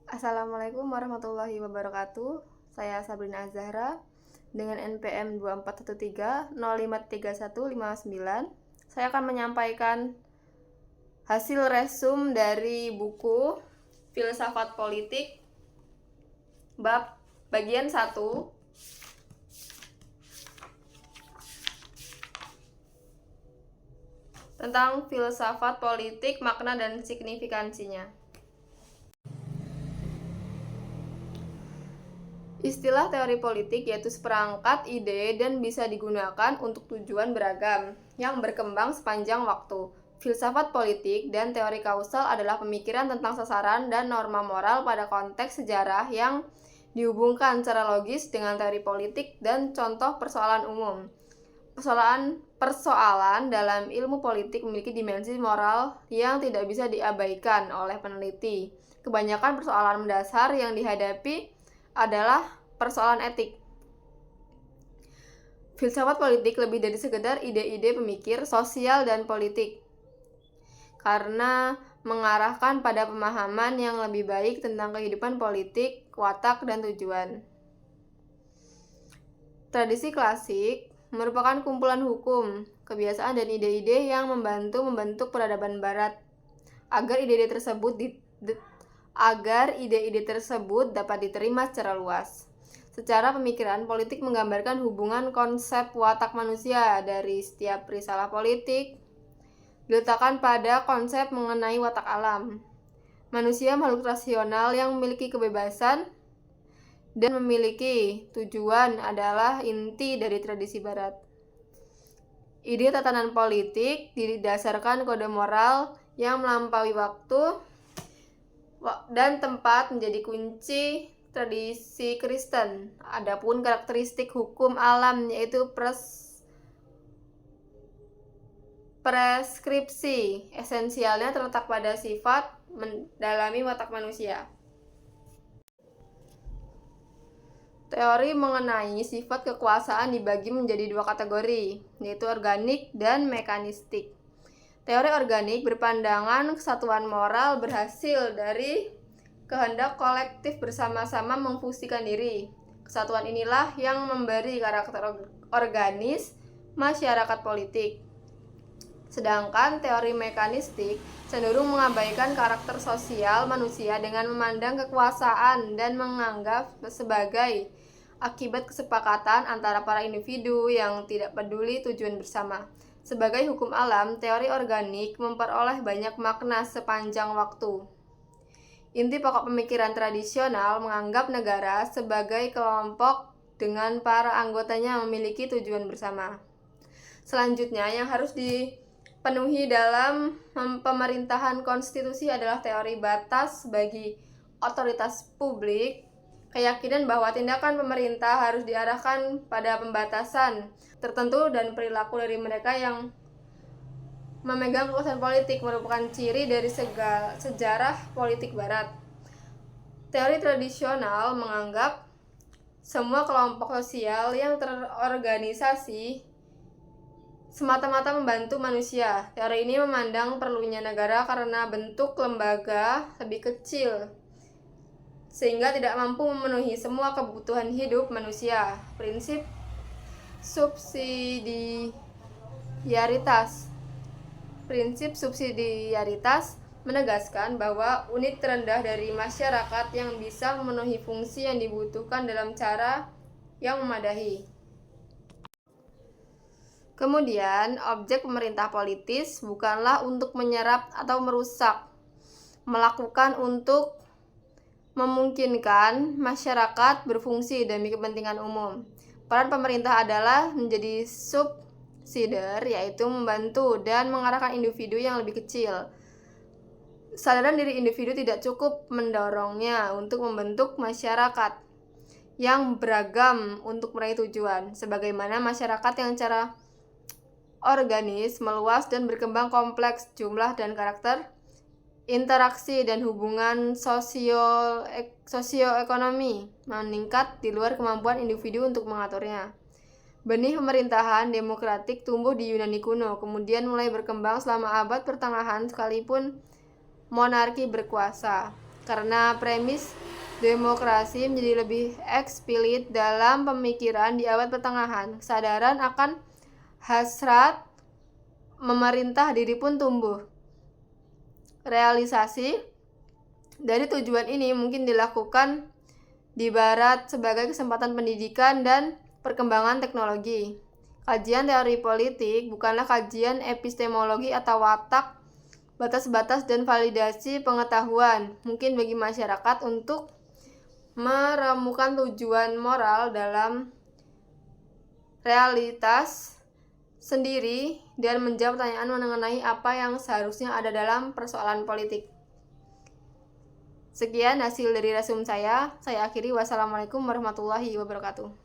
Assalamualaikum warahmatullahi wabarakatuh. Saya Sabrina Azahra dengan NPM 2413053159. Saya akan menyampaikan hasil resum dari buku Filsafat Politik bab bagian 1 tentang filsafat politik, makna dan signifikansinya. Istilah teori politik yaitu seperangkat ide dan bisa digunakan untuk tujuan beragam yang berkembang sepanjang waktu. Filsafat politik dan teori kausal adalah pemikiran tentang sasaran dan norma moral pada konteks sejarah yang dihubungkan secara logis dengan teori politik dan contoh persoalan umum. Persoalan dalam ilmu politik memiliki dimensi moral yang tidak bisa diabaikan oleh peneliti. Kebanyakan persoalan mendasar yang dihadapi adalah persoalan etik. Filsafat politik lebih dari sekedar ide-ide pemikir sosial dan politik, karena mengarahkan pada pemahaman yang lebih baik tentang kehidupan politik, watak, dan tujuan. Tradisi klasik merupakan kumpulan hukum, kebiasaan, dan ide-ide yang membantu membentuk peradaban barat agar ide-ide tersebut dapat diterima secara luas. Secara pemikiran, politik menggambarkan hubungan konsep watak manusia dari setiap risalah politik diletakkan pada konsep mengenai watak alam. Manusia makhluk rasional yang memiliki kebebasan dan memiliki tujuan adalah inti dari tradisi barat. Ide tatanan politik didasarkan kode moral yang melampaui waktu dan tempat menjadi kunci tradisi Kristen. Adapun karakteristik hukum alam yaitu preskripsi esensialnya terletak pada sifat mendalami watak manusia. Teori mengenai sifat kekuasaan dibagi menjadi dua kategori, yaitu organik dan mekanistik. Teori organik berpandangan kesatuan moral berhasil dari kehendak kolektif bersama-sama memfungsikan diri. Kesatuan inilah yang memberi karakter organis masyarakat politik. Sedangkan teori mekanistik cenderung mengabaikan karakter sosial manusia dengan memandang kekuasaan dan menganggap sebagai akibat kesepakatan antara para individu yang tidak peduli tujuan bersama. Sebagai hukum alam, teori organik memperoleh banyak makna sepanjang waktu. Inti pokok pemikiran tradisional menganggap negara sebagai kelompok dengan para anggotanya memiliki tujuan bersama. Selanjutnya, yang harus dipenuhi dalam pemerintahan konstitusi adalah teori batas bagi otoritas publik, keyakinan bahwa tindakan pemerintah harus diarahkan pada pembatasan tertentu dan perilaku dari mereka yang memegang kekuasaan politik merupakan ciri dari sejarah politik barat. Teori tradisional menganggap semua kelompok sosial yang terorganisasi semata-mata membantu manusia. Teori ini memandang perlunya negara karena bentuk lembaga lebih kecil sehingga tidak mampu memenuhi semua kebutuhan hidup manusia. Prinsip subsidiaritas menegaskan bahwa unit terendah dari masyarakat yang bisa memenuhi fungsi yang dibutuhkan dalam cara yang memadahi. Kemudian, objek pemerintah politis bukanlah untuk menyerap atau merusak, melakukan untuk memungkinkan masyarakat berfungsi demi kepentingan umum. Peran pemerintah adalah menjadi subsidiar, yaitu membantu dan mengarahkan individu yang lebih kecil. Kesadaran diri individu tidak cukup mendorongnya untuk membentuk masyarakat yang beragam untuk meraih tujuan, sebagaimana masyarakat yang secara organis, meluas dan berkembang kompleks jumlah dan karakter, interaksi dan hubungan sosioekonomi meningkat di luar kemampuan individu untuk mengaturnya. Benih pemerintahan demokratik tumbuh di Yunani kuno, kemudian mulai berkembang selama abad pertengahan sekalipun monarki berkuasa. karena premis demokrasi menjadi lebih eksplisit dalam pemikiran di abad pertengahan. Kesadaran akan hasrat memerintah diri pun tumbuh. Realisasi dari tujuan ini mungkin dilakukan di barat sebagai kesempatan pendidikan dan perkembangan teknologi. Kajian teori politik bukanlah kajian epistemologi atau watak batas-batas dan validasi pengetahuan. Mungkin bagi masyarakat untuk meremukan tujuan moral dalam realitas sendiri dan menjawab pertanyaan mengenai apa yang seharusnya ada dalam persoalan politik. Sekian hasil dari resume saya. Saya akhiri. Wassalamualaikum warahmatullahi wabarakatuh.